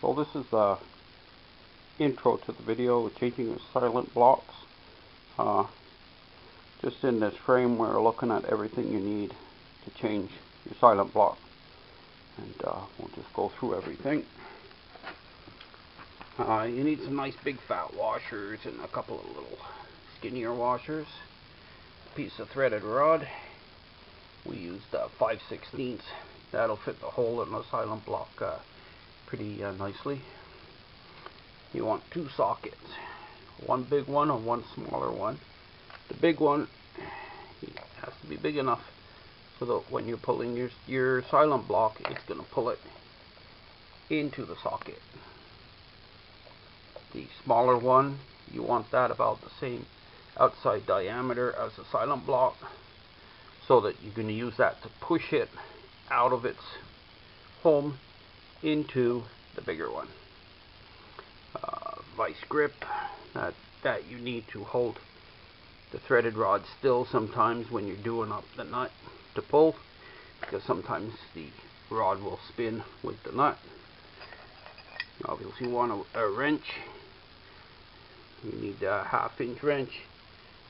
So this is the intro to the video with changing the silent blocks. Just in this frame we're looking at everything you need to change your silent block, and we'll just go through everything. You need some nice big fat washers and a couple of little skinnier washers, a piece of threaded rod. We used 5/16. That'll fit the hole in the silent block pretty nicely. You want two sockets, one big one and one smaller one. The big one has to be big enough so that when you're pulling your silent block, it's going to pull it into the socket. The smaller one, you want that about the same outside diameter as the silent block, so that you're going to use that to push it out of its home into the bigger one. Vice grip that you need to hold the threaded rod still sometimes when you're doing up the nut to pull, because sometimes the rod will spin with the nut. You obviously want a wrench. You need a 1/2 inch wrench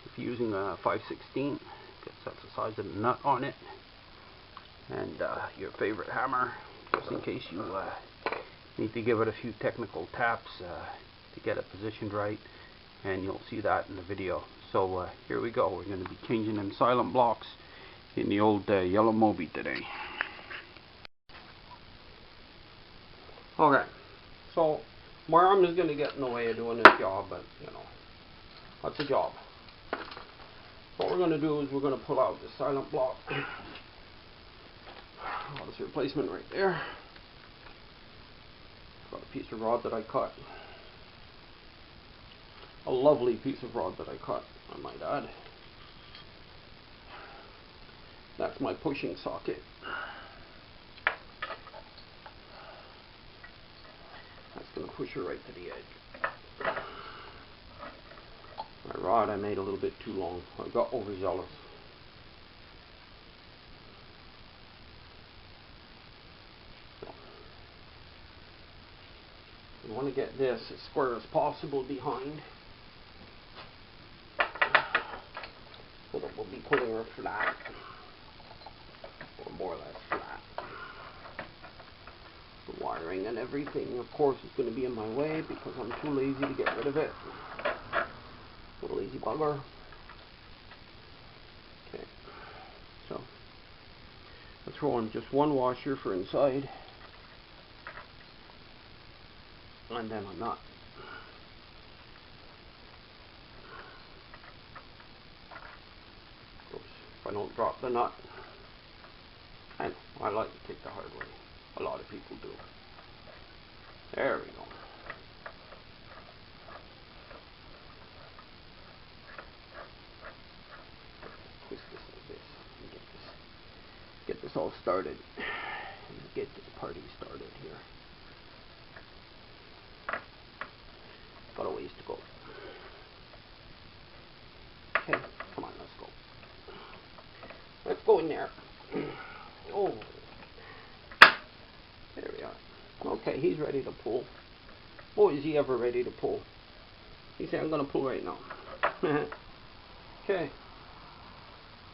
if you're using a 5/16, because that's the size of the nut on it. And your favorite hammer, just in case you need to give it a few technical taps to get it positioned right, and you'll see that in the video. So here we go. We're going to be changing them silent blocks in the old yellow Moby today. Okay, so my arm is going to get in the way of doing this job, but you know, that's a job. What we're going to do is we're going to pull out the silent block. Oh, this replacement right there. Got a piece of rod that I cut. A lovely piece of rod that I cut, I might add. That's my pushing socket. That's going to push her right to the edge. My rod I made a little bit too long. I got overzealous. You want to get this as square as possible behind, so that we'll be putting her flat, or more or less flat. The wiring and everything, of course, is going to be in my way because I'm too lazy to get rid of it. Little lazy bugger. Okay, so I throw on just one washer for inside, and then a nut. Oops, if I don't drop the nut. And I like to take the hard way. A lot of people do. There we go. Twist this like this and get this all started. And get this party started here. Got a ways to go. Okay, come on, let's go. Let's go in there. Oh, there we are. Okay, he's ready to pull. Boy, is he ever ready to pull. He said, I'm going to pull right now. Okay.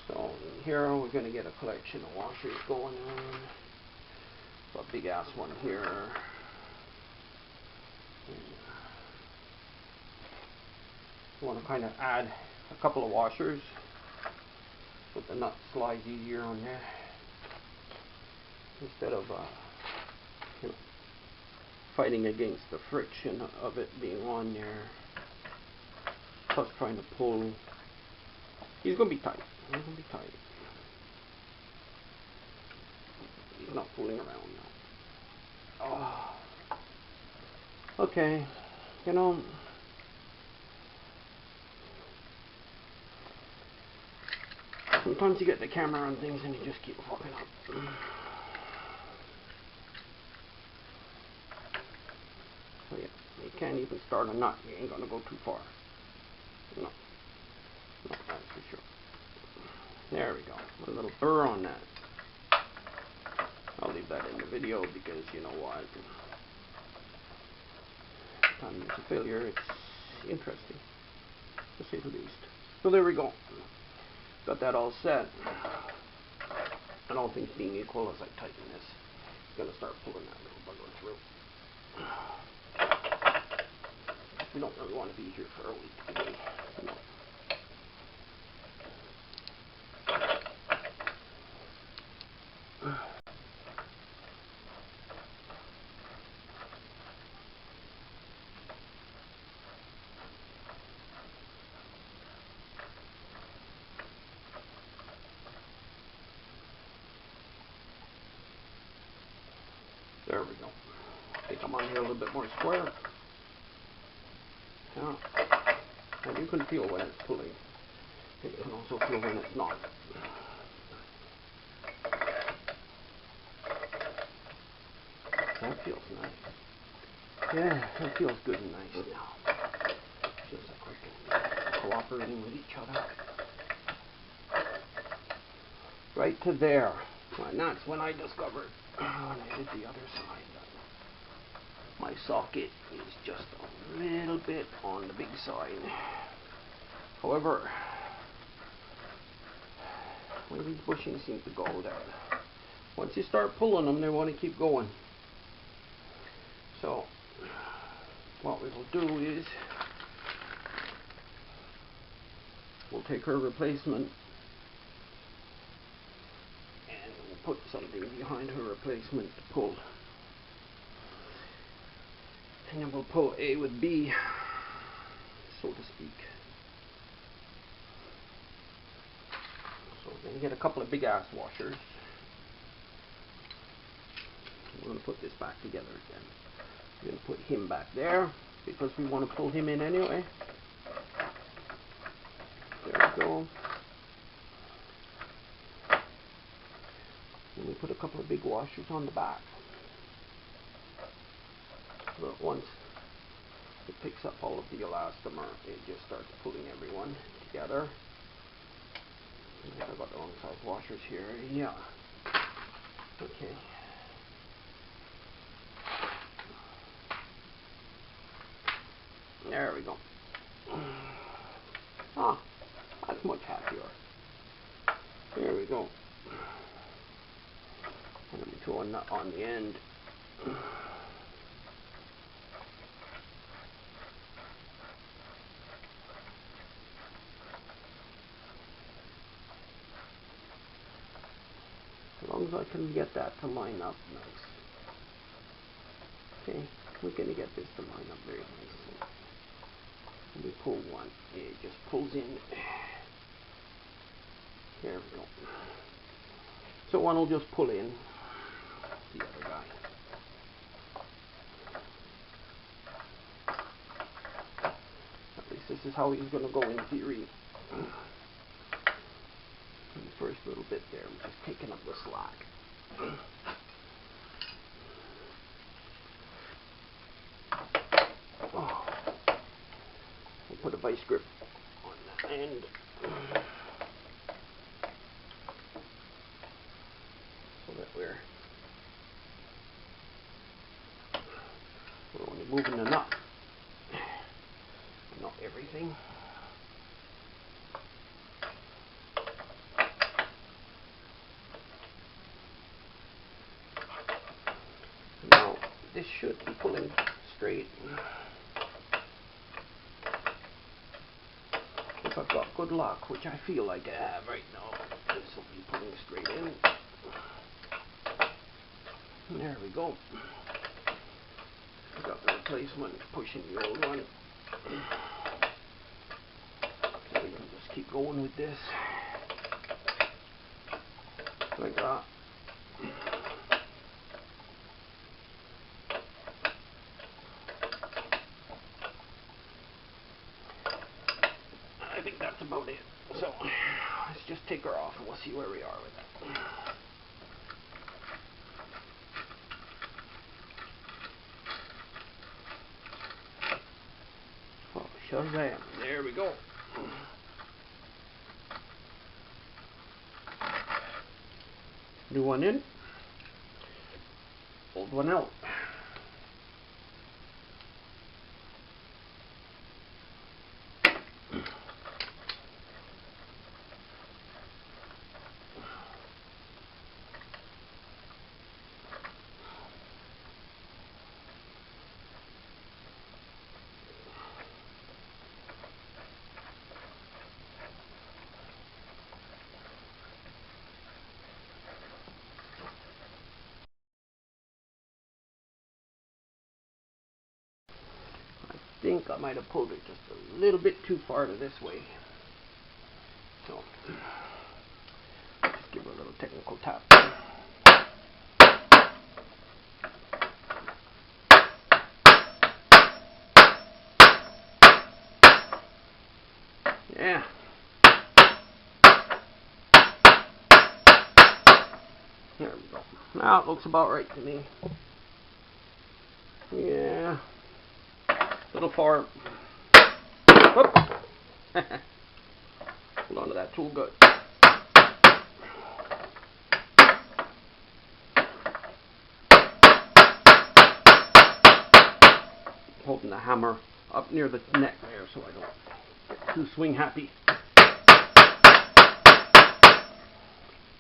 So here we're going to get a collection of washers going on. A big ass one here. You want to kind of add a couple of washers so the nut slides easier on there, instead of you know, fighting against the friction of it being on there, plus trying to pull. He's going to be tight. He's going to be tight. He's not fooling around now. Oh. Okay, you know, sometimes you get the camera on things and you just keep fucking up. So yeah, you can't even start a nut. You ain't gonna go too far. No, that's for sure. There we go. A little burr on that. I'll leave that in the video because you know what? time it's a failure, it's interesting, to say the least. So there we go. Got that all set. And all things being equal, as I tighten this, I'm going to start pulling that little bugger through. We don't really want to be here for a week today. No. There we go. I think I'm on here a little bit more square. Yeah. And you can feel when it's pulling. And you can also feel when it's not. That feels nice. Yeah, that feels good and nice now. Feels like we're cooperating with each other. Right to there. And that's when I discovered, when I did the other side, that my socket is just a little bit on the big side. However, where these bushings seem to go, that once you start pulling them, they want to keep going. So, what we will do is, we'll take her replacement and we'll put something behind her replacement to pull. And then we'll pull A with B, so to speak. So we're going to get a couple of big ass washers. We're going to put this back together again. We're going to put him back there because we want to pull him in anyway. There we go. And we put a couple of big washers on the back. But once it picks up all of the elastomer, it just starts pulling everyone together. I've got the wrong size washers here. Yeah. Okay. There we go. Ah, that's much happier. There we go. And let me throw a nut on the end. As long as I can get that to line up nice. Okay, we're going to get this to line up very nicely. When we pull one, it just pulls in. There we go. So one will just pull in the other guy. At least this is how he's going to go in theory. And the first little bit there, I'm just taking up the slack. Oh. We'll put a vice grip on that end. So that we're only moving the nut, not everything. Now this should be pulling straight. If I've got good luck, which I feel like I have right now, this will be pulling straight in. There we go. Got the replacement, pushing the old one. So we can just keep going with this. Like that. I think that's about it. So let's just take her off and we'll see where we are with that. Oh, Shazam. There we go. New one in. Old one out. think I might have pulled it just a little bit too far to this way. So, just give her a little technical tap. Yeah. There we go. Now it looks about right to me. Yeah. A little far. Whoop. Hold on to that tool good. Holding the hammer up near the neck there so I don't get too swing happy.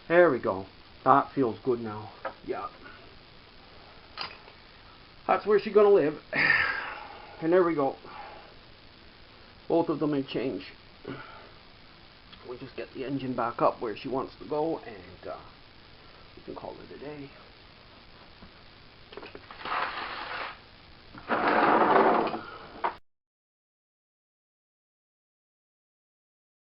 There we go. That feels good now. Yeah. That's where she's gonna live. And there we go. Both of them may change. We'll just get the engine back up where she wants to go, and we can call it a day.